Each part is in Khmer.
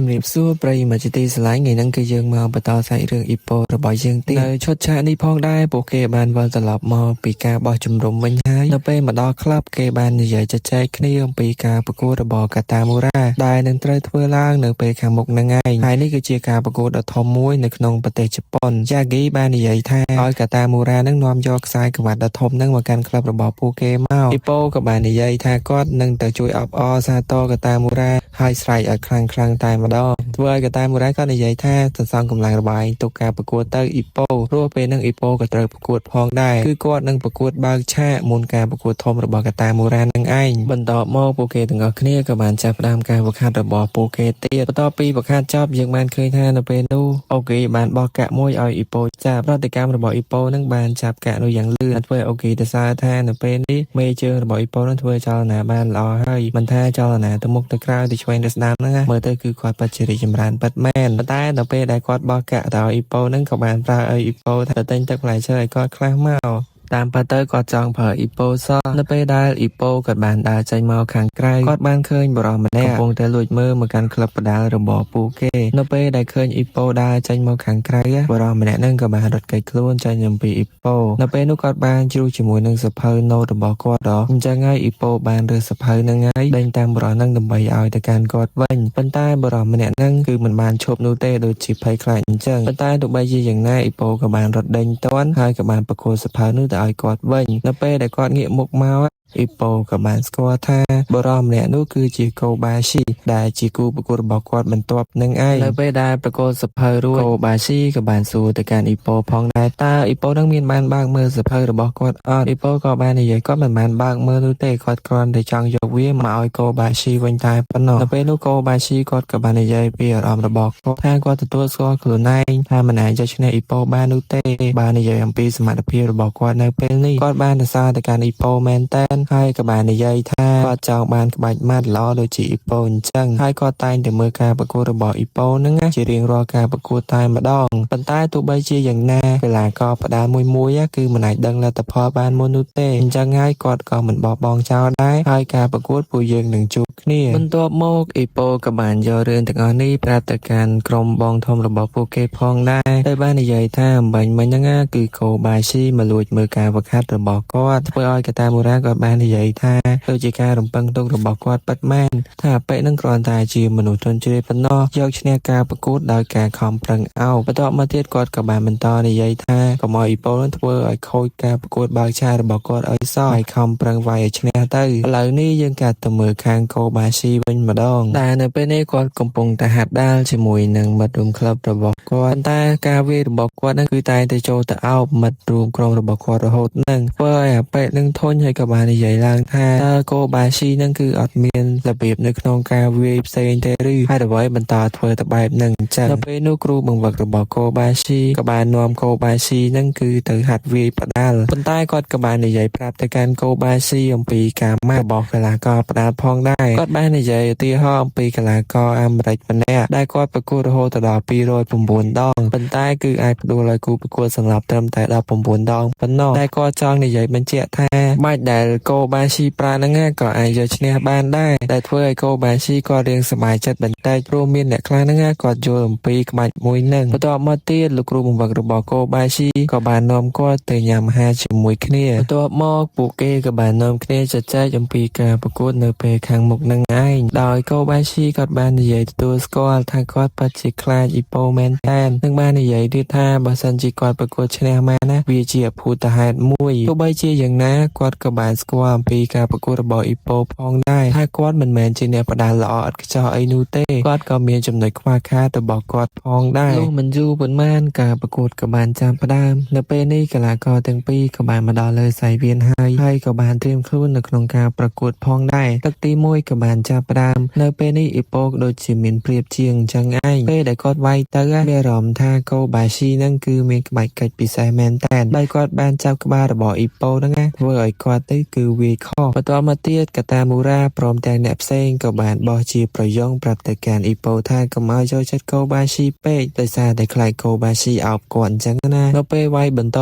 ជំរាបសួរប្រិយមិត្តជាទីស្រឡាញ់ថ្ងៃនេះគឺយើងមកបន្តសាច់រឿងអ៊ីប៉ូរបស់យើងទៀតនៅឈុតឆាកនេះផងដែរពួកគេបានវិលត្រឡប់មកពីការបោះជំរំវិញហើយនៅពេលមកដល់ក្លឹបគេបាននិយាយជជែកគ្នាអំពីការប្រកួតរបស់កាតាមូរ៉ាដែលនឹងត្រូវធ្វើឡើងនៅពេលខាងមុខនឹងឯងហើយនេះគឺជាការប្រកួតដ៏ធំមួយនៅក្នុងប្រទេសជប៉ុនយ៉ាហ្គីបាននិយាយថាឲ្យកាតាមូរ៉ានឹងនាំយកខ្សែក្រវ៉ាត់ដ៏ធំនឹងមកកាន់ក្លឹបរបស់ពួកគេមកអ៊ីប៉ូក៏បាននិយាយថាគាត់នឹងទៅជួយអបអរសាទរកាតាមូរ៉ាហើយស្រែកឲ្យខ្លាំងៗតែម្ដងធ្វើឲ្យកាតាមូរ៉ាក៏និយាយថាសន្សំកម្លាំងរបស់ឯងទុកការប្រកួតទៅអ៊ីប៉ូព្រោះពេលហ្នឹងអ៊ីប៉ូក៏ត្រូវប្រកួតផងដែរគឺគាត់នឹងប្រកួតបើកឆាកមុនការប្រកួតធំរបស់កាតាមូរ៉ានឹងឯងបន្ទាប់មកពួកគេទាំងអស់គ្នាក៏បានចាប់ផ្ដើមការវឹកហាត់របស់ពួកគេទៀតបន្ទាប់ពីវឹកហាត់ចប់យើងបានឃើញថានៅពេលនោះអូគីបានបោះកាក់មួយឲ្យអ៊ីប៉ូចាប់ប្រតិកម្មរបស់អ៊ីប៉ូនឹងបានចាប់កាក់នោះយ៉ាងលឿនធ្វើឲ្យអូគីទៅសើថានៅពេលនេះមេជើងរបស់អ៊ីប៉ូនឹងធ្វើចលនាបានល្អហើយមិនថាចលនាទៅមុខទៅក្រោយទៅឆ្វេងទៅស្ដាំហ្នឹងមើលទៅគឺគាត់ពិតជារីកចម្រើនពិតមែនប៉ុន្តែដល់ពេលដែលគាត់បោះកាក់ទៅឲ្យអ៊ីប៉ូហ្នឹងក៏បានប្រើឲ្យអ៊ីប៉ូថាទៅទិញទឹកផ្លែឈើឲ្យគាត់ខ្លះមកតាមពិតទៅគាត់ចង់ប្រើអ៊ីប៉ូសោះនៅពេលដែលអ៊ីប៉ូគាត់បានដើរចេញមកខាងក្រៅគាត់បានឃើញបរិសម្នាក់កំពុងតែលួចមើលមកកាន់ក្លឹបបដាល់របស់ពួកគេនៅពេលដែលឃើញអ៊ីប៉ូដើរចេញមកខាងក្រៅបរិសម្នាក់ហ្នឹងក៏បានរត់គេចខ្លួនចេញអំពីអ៊ីប៉ូនៅពេលនោះគាត់បានជ្រុះជាមួយនឹងសភៅណូតរបស់គាត់អញ្ចឹងហើយអ៊ីប៉ូបានរើសសភៅហ្នឹងហើយដេញតាមបរិសហ្នឹងដើម្បីឲ្យទៅកាន់គាត់វិញប៉ុន្តែបរិសម្នាក់ហ្នឹងគឺមិនបានឈប់នោះទេដូចជាភ័យខ្លាចអញ្ចឹងប៉ុន្តែទោះបីជាយ៉ាងណាអ៊ីប៉ូក៏បានរត់ដេញទាន់ហើយក៏បានប្រគល់សភៅនោះទៅឲ្យគាត់វិញនៅពេលដែលគាត់ងាកមុខមកអ៊ីប៉ូក៏បានស្គាល់ថាបរិសម្នាក់នោះគឺជាកូបាស៊ីដែលជាគូប្រកួតរបស់គាត់បន្ទាប់នឹងឯងនៅពេលដែលប្រកួតសភៅរួចកូបាស៊ីក៏បានសួរទៅកាន់អ៊ីប៉ូផងដែរតើអ៊ីប៉ូនឹងមានបានបើកមើលសភៅរបស់គាត់អត់អ៊ីប៉ូក៏បាននិយាយគាត់មិនបានបើកមើលនោះទេគាត់គ្រាន់តែចង់យកវាមកឲ្យកូបាស៊ីវិញតែប៉ុណ្ណោះនៅពេលនោះកូបាស៊ីគាត់ក៏បាននិយាយពីអារម្មណ៍របស់គាត់ថាគាត់ទទួលស្គាល់ខ្លួនឯងថាមិនអាចយកឈ្នះអ៊ីប៉ូបាននោះទេបាននិយាយអំពីសមត្ថភាពរបស់គាត់នៅពេលនេះគាត់បានសរសើរទៅកាន់អ៊ីប៉ូមែនតើហើយក៏បាននិយាយថាគាត់ចង់បានក្បាច់ម៉ាត់ល្អដូចជាអ៊ីប៉ូអញ្ចឹងហើយគាត់តែងតែមើលការប្រកួតរបស់អ៊ីប៉ូហ្នឹងជារៀងរាល់ការប្រកួតតែម្ដងប៉ុន្តែទោះបីជាយ៉ាងណាកីឡាករផ្ដាល់មួយគឺមិនអាចដឹងលទ្ធផលបានមុននោះទេអញ្ចឹងហើយគាត់ក៏មិនបោះបង់ចោលដែរហើយការប្រកួតពួកយើងនឹងជួបគ្នាបន្ទាប់មកអ៊ីប៉ូក៏បានយករឿងទាំងអស់នេះប្រាប់ទៅកាន់ក្រុមបងធំរបស់ពួកគេផងដែរដោយបាននិយាយថាអំបញ្ញមិញហ្នឹងគឺកូបាស៊ីមកលួចមើលការវឹកហាត់របស់គាត់ធ្វើឲ្យកាតាមូរ៉ាគាត់បាននិយាយថាដូចជាការរំពឹងទុករបស់គាត់ពិតមែនថាអប៉ិនឹងគ្រាន់តែជាមនុស្សទន់ជ្រាយប៉ុណ្ណោះយកឈ្នះការប្រកួតដោយការខំប្រឹងអោបបន្ទាប់មកទៀតគាត់ក៏បានបន្តនិយាយថាកុំឲ្យអ៊ីប៉ូនឹងធ្វើឲ្យខូចការប្រកួតបើកឆាករបស់គាត់ឲ្យសោះឲ្យខំប្រឹងវាយឲ្យឈ្នះទៅឥឡូវនេះយើងកាត់ទៅមើលខាងកូបាស៊ីវិញម្ដងតែនៅពេលនេះគាត់កំពុងតែហាត់ដាល់ជាមួយនឹងមិត្តរួមក្លឹបរបស់គាត់ប៉ុន្តែការវាយរបស់គាត់នឹងគឺតែងតែចូលទៅអោបមិត្តរួមក្រុមរបស់គាត់រហូតនឹងធ្វើឲ្យអប៉ិនឹងធុញហើយក៏បាននិយាយឡើងថាតើកូបាស៊ីនឹងគឺអត់មានរបៀបនៅក្នុងការវាយផ្សេងទេឬហេតុអ្វីបន្តធ្វើទៅបែបហ្នឹងអញ្ចឹងនៅពេលនោះគ្រូបង្វឹករបស់កូបាស៊ីក៏បាននាំកូបាស៊ីនឹងគឺទៅហាត់វាយផ្ដាល់ប៉ុន្តែគាត់ក៏បាននិយាយប្រាប់ទៅកាន់កូបាស៊ីអំពីការម៉ាស់របស់កីឡាករផ្ដាល់ផងដែរគាត់បាននិយាយឧទាហរណ៍អំពីកីឡាករអាមេរិកម្នាក់ដែលគាត់ប្រកួតរហូតដល់209ដងប៉ុន្តែគឺអាចផ្ដួលឲ្យគូប្រកួតសង្រាប់ត្រឹមតែ19ដងប៉ុណ្ណោះតែគាត់ចង់និយាយបញ្ជាក់ថាបាច់ដែលកូបាស៊ីប្រើហ្នឹងក៏អាចយកឈ្នះបានដែរដែលធ្វើឲ្យកូបាស៊ីក៏រៀងសប្បាយចិត្តបន្តិចព្រោះមានអ្នកខ្លះហ្នឹងគាត់យល់អំពីក្បាច់មួយហ្នឹងបន្ទាប់មកទៀតលោកគ្រូបង្វឹករបស់កូបាស៊ីក៏បាននាំគាត់ទៅញ៉ាំអាហារជាមួយគ្នាបន្ទាប់មកពួកគេក៏បាននាំគ្នាជជែកអំពីការប្រកួតនៅពេលខាងមុខនឹងឯងដោយកូបាស៊ីគាត់បាននិយាយទទួលស្គាល់ថាគាត់ពិតជាខ្លាចអ៊ីប៉ូមែនតែននិងបាននិយាយទៀតថាបើសិនជាគាត់ប្រកួតឈ្នះមកណាវាជាភូតហេតុមួយទោះបីជាយ៉ាងណាគាត់ក៏បានស្គាល់អំពីការប្រកួតរបស់អ៊ីប៉ូផងដែរថាគាត់មិនមែនជាអ្នកផ្ដាល់ល្អឥតខ្ចោះអីនោះទេគាត់ក៏មានចំណុចខ្វះខាតរបស់គាត់ផងដែរលុះមិនយូរប៉ុន្មានការប្រកួតក៏បានចាប់ផ្ដើមនៅពេលនេះកីឡាករទាំងពីរក៏បានមកដល់លើសង្វៀនហើយក៏បានត្រៀមខ្លួននៅក្នុងការប្រកួតផងដែរទឹកទី1ក៏បានចាប់ផ្ដើមនៅពេលនេះអ៊ីប៉ូដូចជាមានព្រៀបជាងអញ្ចឹងឯងពេលដែលគាត់វាយទៅមានអារម្មណ៍ថាកូបាស៊ីនឹងគឺមានក្បាច់កិច្ចពិសេសមែនតើដោយគាត់បានចាប់ក្បាលរបស់អ៊ីប៉ូហ្នឹងធ្វើឲ្យគាត់ទៅគឺ វាខុសបន្ទាប់មកទៀតកតាមូរ៉ាព្រមទាំងអ្នកផ្សេងក៏បានបោះជាប្រយោងប្រាប់ទៅកាន់អ៊ីប៉ូថាកុំឲ្យចូលចិត្តកូបាស៊ីពេកដោយសារតែខ្លាចកូបាស៊ីអោបគាត់អញ្ចឹងណានៅពេលវាយបន្ត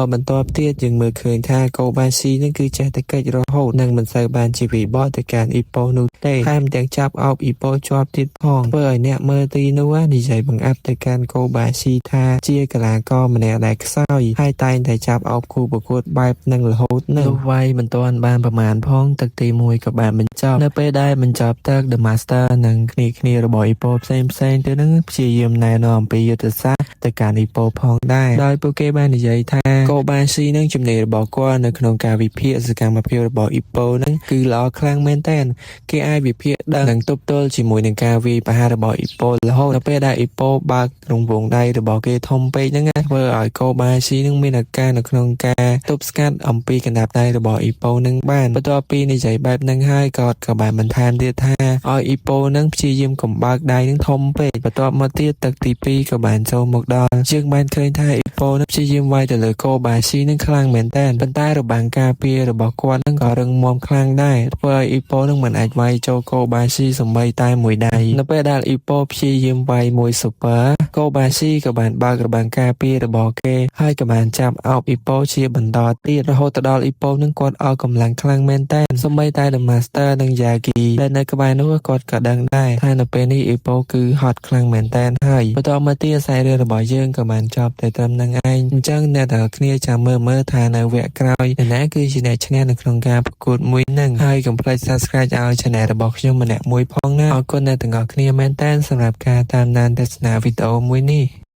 ទៀតយើងមើលឃើញថាកូបាស៊ីនឹងគឺចេះតែកិច្ចរហូតនឹងមិនសូវបានជាវិបត្តិទៅកាន់អ៊ីប៉ូនោះទេថែមទាំងចាប់អោបអ៊ីប៉ូជាប់ទៀតផងធ្វើឲ្យអ្នកមើលទីនោះនិយាយបង្អាប់ទៅកាន់កូបាស៊ីថាជាកីឡាករម្នាក់ដែលខ្សោយហើយតែងតែចាប់អោបគូប្រកួតបែបនឹងរហូតនឹងវាយមិនទាន់បានប្រមាណផងទឹកទី1ក៏បានបញ្ចប់នៅពេលដែលបញ្ចប់ទឹក The Master និងគ្នារបស់អ៊ីប៉ូផ្សេងទៅនឹងព្យាយាមណែនាំអំពីយុទ្ធសាស្ត្រទៅកាន់អ៊ីប៉ូផងដែរដោយពួកគេបាននិយាយថាកូបាស៊ីនឹងជំនាញរបស់គាត់នៅក្នុងការវិភាគសកម្មភាពរបស់អ៊ីប៉ូនឹងគឺល្អខ្លាំងមែនទែនគេអាចវិភាគដឹងនិងទប់ទល់ជាមួយនឹងការវាយប្រហាររបស់អ៊ីប៉ូរហូតដល់ពេលដែលអ៊ីប៉ូបើករង្វង់ដៃរបស់គេធំពេកហ្នឹងធ្វើឲ្យកូបាស៊ីនឹងមានអាការនៅក្នុងការទប់ស្កាត់អំពីកណ្ដាប់ដៃរបស់អ៊ីប៉ូនឹងបានបន្ទាប់ពីនិយាយបែបហ្នឹងហើយគាត់ក៏បានបន្ថែមទៀតថាឲ្យអ៊ីប៉ូនឹងព្យាយាមកុំបើកដៃនឹងធំពេកបន្ទាប់មកទៀតទឹកទី2ក៏បានចូលមកដល់យើងបានឃើញថាអ៊ីប៉ូនឹងព្យាយាមវាយទៅលើកូបាស៊ីនឹងខ្លាំងមែនទែនប៉ុន្តែរបាំងការពាររបស់គាត់នឹងក៏រឹងមាំខ្លាំងដែរធ្វើឲ្យអ៊ីប៉ូនឹងមិនអាចវាយចូលកូបាស៊ីសម្បីតែមួយដៃនៅពេលដែលអ៊ីប៉ូព្យាយាមវាយមួយស៊ូពើកូបាស៊ីក៏បានបើករបាំងការពាររបស់គេហើយក៏បានចាប់អោបអ៊ីប៉ូជាបន្តទៀតរហូតដល់អ៊ីប៉ូនឹងគាត់អស់កម្លាំងខ្លាំងមែនទែនសម្បីតែ The Master និង Yagi ដែលនៅក្បែរនោះគាត់ក៏ដឹងដែរថានៅពេលនេះអ៊ីប៉ូគឺហត់ខ្លាំងមែនទែនហើយបន្តមកទៀតខ្សែរឿងរបស់យើងក៏បានចប់តែត្រឹមហ្នឹងឯងអញ្ចឹងអ្នកទាំងគ្នាចាំមើលថានៅវគ្គក្រោយអ្នកណាគឺជាអ្នកឈ្នះនៅក្នុងការប្រកួតមួយហ្នឹងហើយកុំភ្លេច Subscribe ឲ្យ Channel របស់ខ្ញុំម្នាក់មួយផងណាអរគុណអ្នកទាំងអស់គ្នាមែនទែនសម្រាប់ការតាមដានទស្សនាវីដេអូមួយនេះ